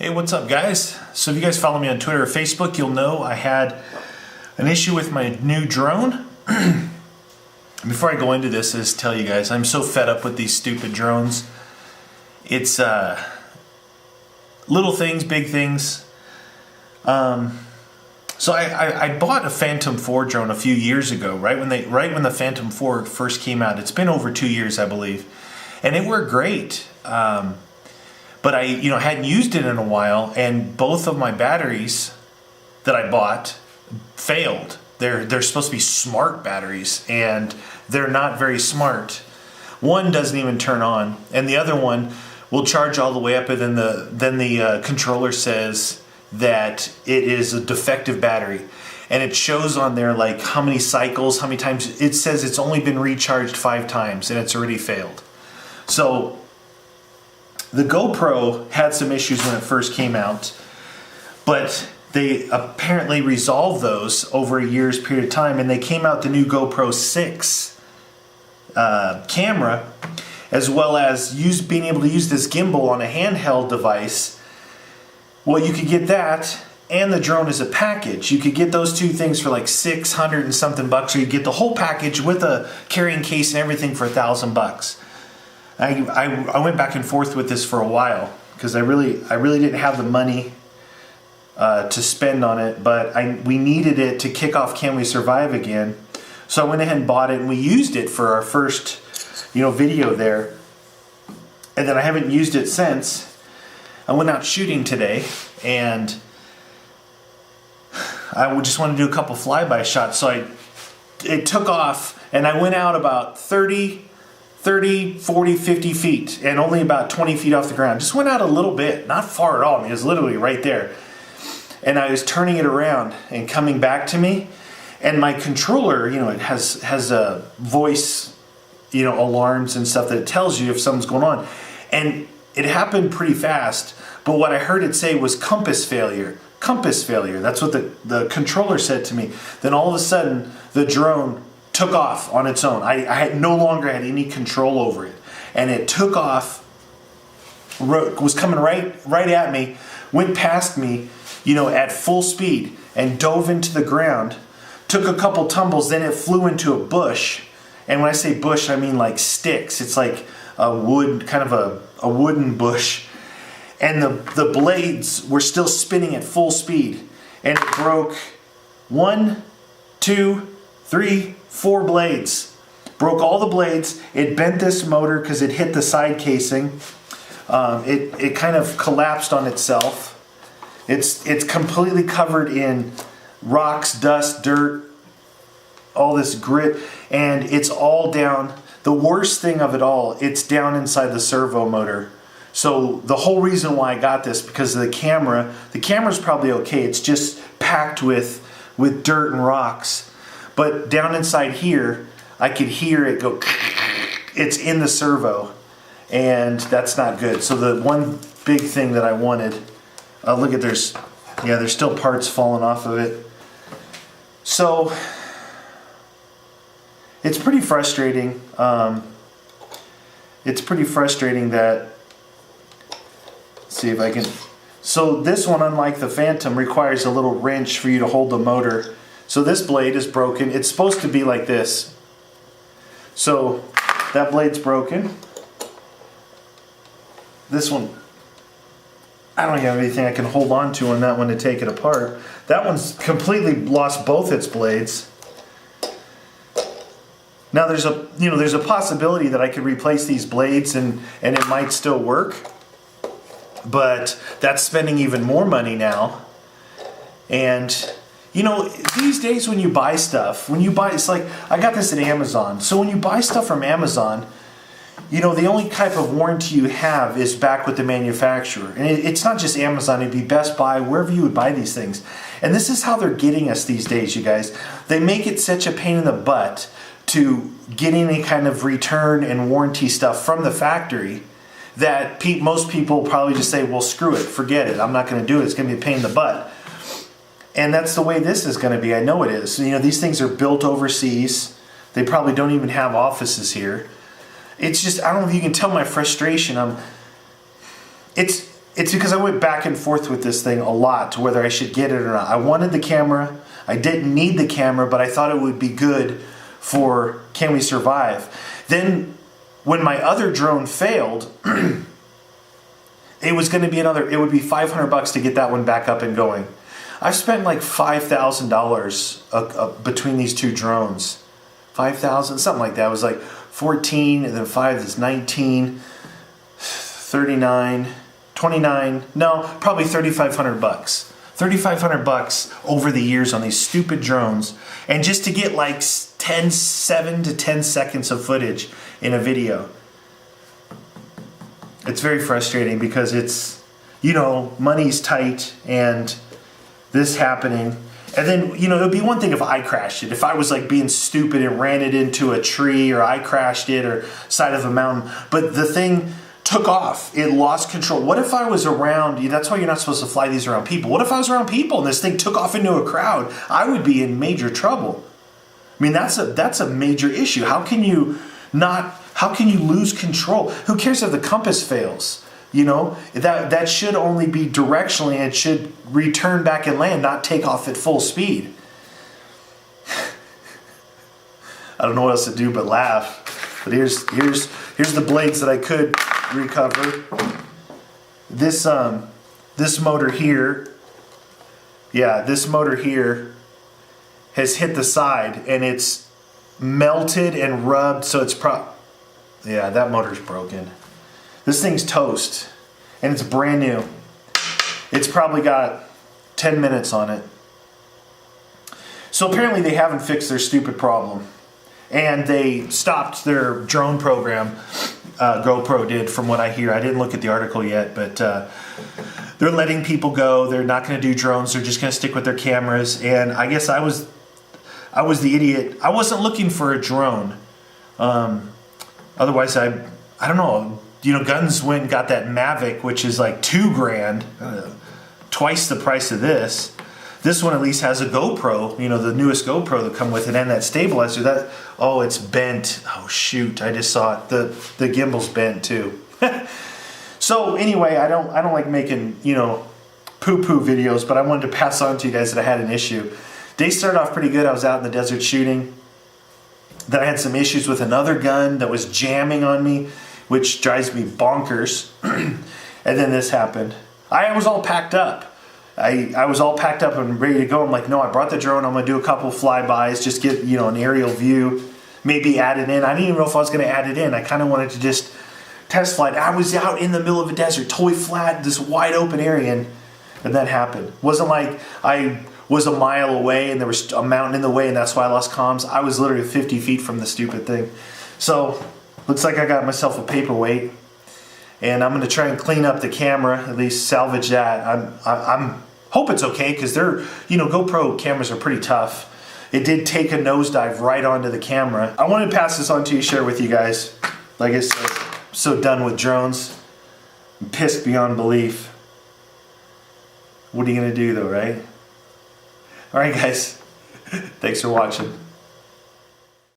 Hey, what's up guys? So if you guys follow me on Twitter or Facebook, you'll know I had an issue with my new drone. Before I go into this, just tell you guys, I'm so fed up with these stupid drones. It's little things, big things. So I bought a Phantom 4 drone a few years ago, right when the Phantom 4 first came out. It's been over 2 years, I believe, and it worked great. But I hadn't used it in a while, and both of my batteries that I bought failed. They're supposed to be smart batteries, and they're not very smart. One doesn't even turn on, and the other one will charge all the way up, and then the controller says that it is a defective battery, and it shows on there like how many cycles, how many times. It says it's only been recharged 5 times, and it's already failed. So the GoPro had some issues when it first came out, but they apparently resolved those over a year's period of time, and they came out the new GoPro 6 camera, as well as being able to use this gimbal on a handheld device. Well, you could get that and the drone as a package. You could get those two things for like 600 and something bucks, or you get the whole package with a carrying case and everything for $1,000. I went back and forth with this for a while because I really didn't have the money to spend on it, but we needed it to kick off Can We Survive again. So I went ahead and bought it, and we used it for our first video there, and then I haven't used it since. I went out shooting today, and I just wanted to do a couple flyby shots, so it took off, and I went out about 30, 40, 50 feet, and only about 20 feet off the ground. Just went out a little bit, not far at all. I mean, it was literally right there. And I was turning it around and coming back to me, and my controller, it has a voice, alarms and stuff that it tells you if something's going on. And it happened pretty fast, but what I heard it say was compass failure. Compass failure. That's what the controller said to me. Then all of a sudden, the drone took off on its own. I no longer had any control over it, and it took off. Was coming right at me, went past me, at full speed, and dove into the ground. Took a couple tumbles, then it flew into a bush. And when I say bush, I mean like sticks. It's like a wood, kind of a wooden bush. And the blades were still spinning at full speed, and it broke 1, 2, 3, 4 blades. Broke all the blades. It bent this motor because it hit the side casing. It kind of collapsed on itself. It's completely covered in rocks, dust, dirt, all this grit, and it's all down. The worst thing of it all, it's down inside the servo motor. So the whole reason why I got this, because of the camera's probably okay. It's just packed with dirt and rocks. But down inside here, I could hear it go. It's in the servo, and that's not good. So the one big thing that I wanted, look at there's still parts falling off of it. So it's pretty frustrating. It's pretty frustrating that. Let's see if I can. So this one, unlike the Phantom, requires a little wrench for you to hold the motor. So this blade is broken. It's supposed to be like this. So that blade's broken. This one, I don't have anything I can hold on to on that one to take it apart. That one's completely lost both its blades. Now there's a possibility that I could replace these blades and it might still work, but that's spending even more money now. And these days when you buy stuff, it's like, I got this at Amazon. So when you buy stuff from Amazon, the only type of warranty you have is back with the manufacturer. And it's not just Amazon, it'd be Best Buy, wherever you would buy these things. And this is how they're getting us these days, you guys. They make it such a pain in the butt to get any kind of return and warranty stuff from the factory that most people probably just say, well, screw it, forget it, I'm not going to do it, it's going to be a pain in the butt. And that's the way this is going to be. I know it is. These things are built overseas. They probably don't even have offices here. It's just, I don't know if you can tell my frustration. It's it's because I went back and forth with this thing a lot to whether I should get it or not. I wanted the camera. I didn't need the camera, but I thought it would be good for Can We Survive. Then when my other drone failed, it was going to be it would be $500 to get that one back up and going. I've spent like $5,000 between these two drones. 5,000, something like that. It was like 14 and then 5 is 19, 39, 29, no, probably $3,500. $3,500 over the years on these stupid drones, and just to get like 7 to 10 seconds of footage in a video. It's very frustrating because it's, you know, money's tight and this happening. And then, you know, it would be one thing if I crashed it. If I was like being stupid and ran it into a tree, or I crashed it or side of a mountain. But the thing took off. It lost control. What if I was around, that's why you're not supposed to fly these around people. What if I was around people and this thing took off into a crowd? I would be in major trouble. I mean, that's a major issue. How can you lose control? Who cares if the compass fails? You know, that should only be directionally, and it should return back and land, not take off at full speed. I don't know what else to do but laugh. But here's the blades that I could recover. This motor here, this motor here has hit the side and it's melted and rubbed, so it's that motor's broken. This thing's toast, and it's brand new. It's probably got 10 minutes on it. So apparently they haven't fixed their stupid problem, and they stopped their drone program. GoPro did, from what I hear. I didn't look at the article yet, but they're letting people go. They're not going to do drones. They're just going to stick with their cameras. And I guess I was the idiot. I wasn't looking for a drone. Otherwise, I don't know. You know, Guns went and got that Mavic, which is like $2,000, twice the price of this. This one at least has a GoPro, you know, the newest GoPro that come with it, and that stabilizer. It's bent. Oh shoot! I just saw it. The gimbal's bent too. So anyway, I don't like making, you know, poo-poo videos, but I wanted to pass on to you guys that I had an issue. Day started off pretty good. I was out in the desert shooting. Then I had some issues with another gun that was jamming on me, which drives me bonkers. And then this happened. I was all packed up. I was all packed up and ready to go. I'm like, no, I brought the drone. I'm going to do a couple flybys, just get, you know, an aerial view, maybe add it in. I didn't even know if I was going to add it in. I kind of wanted to just test fly it. I was out in the middle of a desert, totally flat, this wide open area, and that happened. It wasn't like I was a mile away and there was a mountain in the way and that's why I lost comms. I was literally 50 feet from the stupid thing. So, looks like I got myself a paperweight. And I'm going to try and clean up the camera, at least salvage that. I'm hope it's okay, because they're, you know, GoPro cameras are pretty tough. It did take a nosedive right onto the camera. I wanted to pass this on to you, share with you guys. Like I said, I'm so done with drones. I'm pissed beyond belief. What are you going to do though, right? Alright guys, thanks for watching.